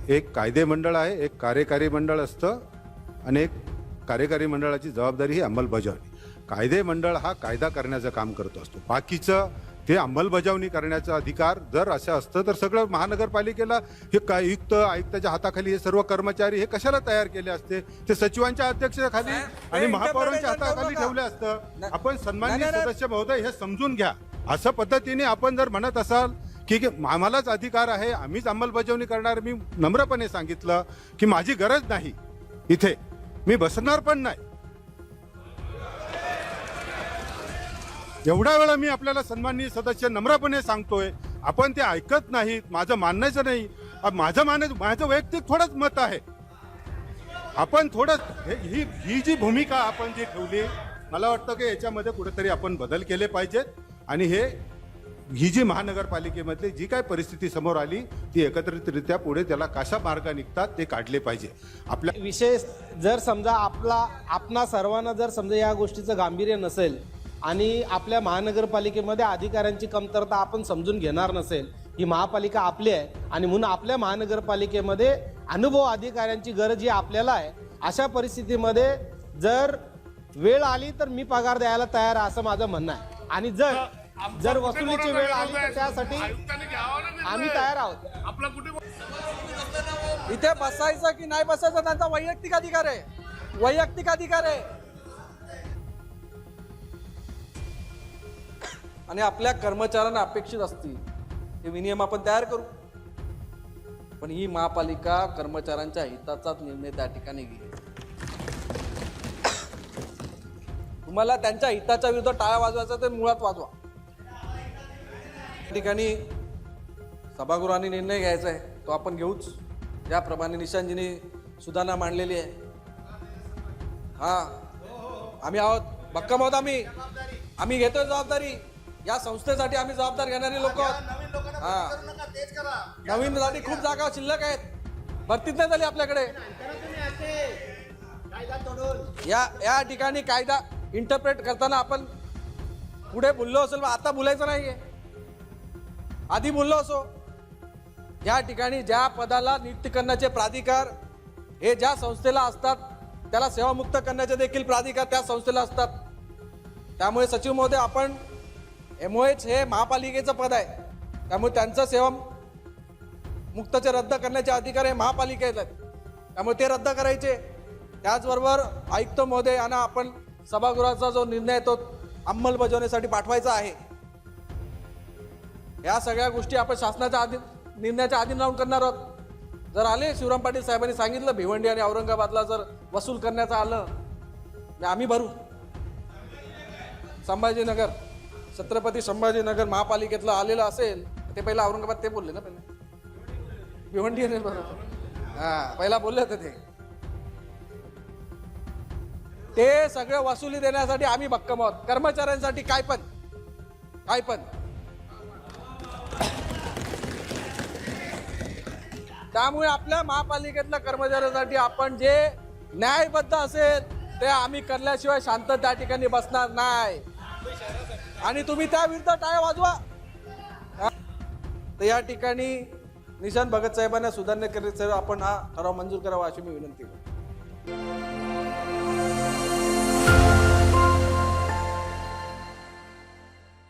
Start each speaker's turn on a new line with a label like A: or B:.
A: एक कायदे मंडळ आहे, एक कार्यकारी मंडळ असतं आणि एक कार्यकारी मंडळाची जबाबदारी ही अंमलबजावणी. कायदे मंडळ हा कायदा करण्याचं काम करत असतो, बाकीचं ते अंमलबजावणी करण्याचा अधिकार जर असं असतं तर सगळं महानगरपालिकेला हे आयुक्ताच्या हाताखाली हे सर्व कर्मचारी हे कशाला तयार केले असते? ते सचिवांच्या अध्यक्षतेखाली आणि महापौरांच्या हाताखाली ठेवले असतं. आपण सन्माननीय सदस्य महोदय हे समजून घ्या. असं पद्धतीने आपण जर म्हणत असाल की आम्हालाच अधिकार आहे, आम्हीच अंमलबजावणी करणार, मी नम्रपणे सांगितलं की माझी गरज नाही, इथे मी बसणार पण नाही. एवढ्या वेळा मी आपल्याला सन्माननीय सदस्य नम्रपणे सांगतोय, आपण ते ऐकत नाहीत. माझं मानण्याचं नाही, माझं वैयक्तिक थोडंच मत आहे. आपण थोडं ही जी भूमिका आपण जी ठेवली, मला वाटतं की याच्यामध्ये कुठेतरी आपण बदल केले पाहिजेत आणि ही जी महानगरपालिकेमधली जी काय परिस्थिती समोर आली ती एकत्रितरित्या पुढे त्याला कशा मार्ग निघतात ते काढले पाहिजे. आपल्या
B: विशेष जर समजा आपणा सर्वांना जर समजा या गोष्टीचं गांभीर्य नसेल आणि आपल्या महानगरपालिकेमध्ये अधिकाऱ्यांची कमतरता आपण समजून घेणार नसेल, ही महापालिका आपली आहे आणि म्हणून आपल्या महानगरपालिकेमध्ये अनुभव अधिकाऱ्यांची गरज ही आपल्याला आहे. अशा परिस्थितीमध्ये जर वेळ आली तर मी पगार द्यायला तयार आहे असं माझं म्हणणं आहे. आणि जर वसुलीची वेळ आली तर त्यासाठी आम्ही तयार आहोत.
C: आपला कुठे इथे बसायचं की नाही बसायचं त्यांचा वैयक्तिक अधिकार आहे, वैयक्तिक अधिकार आहे. आणि आपल्या कर्मचाऱ्यांना अपेक्षित असतील हे विनियम आपण तयार करू, पण ही महापालिका कर्मचाऱ्यांच्या हिताचाच निर्णय त्या ठिकाणी घेईल. तुम्हाला त्यांच्या हिताच्या विरुद्ध टाळ्या वाजवायचा ते मुळात वाजवा. ठिकाणी सभागृहाने निर्णय घ्यायचा आहे तो आपण घेऊच. ज्याप्रमाणे निशांतजींनी सुधारणा मांडलेली आहे, हा आम्ही आहोत, भक्कम आहोत. आम्ही घेतोय जबाबदारी. या संस्थेसाठी आम्ही जबाबदार घेणारी लोक आहोत. हा, नवीन साठी खूप जागा शिल्लक आहेत, भरतीच नाही झाली आपल्याकडे. या ठिकाणी कायदा इंटरप्रेट करताना आपण पुढे बोललो असेल, आता बोलायचं नाहीये, आधी बोललो असो. ज्या ठिकाणी ज्या पदाला नियुक्ती करण्याचे प्राधिकार हे ज्या संस्थेला असतात, त्याला सेवामुक्त करण्याचे देखील प्राधिकार त्या संस्थेला असतात. त्यामुळे सचिव महोदय, आपण MOH हे महापालिकेचं पद आहे, त्यामुळे त्यांचं सेवा मुक्तचे रद्द करण्याचे अधिकार हे महापालिकेत आहेत, त्यामुळे ते रद्द करायचे. त्याचबरोबर आयुक्त महोदय यांना आपण सभागृहाचा जो निर्णय तो अंमलबजावणीसाठी पाठवायचा आहे. या सगळ्या गोष्टी आपण शासनाच्या निर्णयाच्या अधीन राहून करणार आहोत. जर आले शिवराम पाटील साहेबांनी सांगितलं भिवंडी आणि औरंगाबादला जर वसूल करण्याचं आलं, आम्ही भरू. संभाजीनगर, छत्रपती संभाजीनगर महापालिकेतलं आलेलं असेल ते पहिला औरंगाबाद ते बोलले ना, पहिले भिवंडी नाही, बरोबर, हा पहिला बोलले होते ते सगळं वसुली देण्यासाठी आम्ही भक्कम आहोत. कर्मचाऱ्यांसाठी काय पण त्यामुळे आपल्या महापालिकेतल्या कर्मचाऱ्यांसाठी आपण जे न्यायबद्ध असेल ते आम्ही करण्याशिवाय शांत त्या ठिकाणी बसणार नाही. आणि तुम्ही त्या विरुद्ध टाळ्या वाजवा. तर या ठिकाणी निशांत भगत साहेबांना सुधारणेकरिता आपण हा ठराव मंजूर करावा अशी मी विनंती करतो.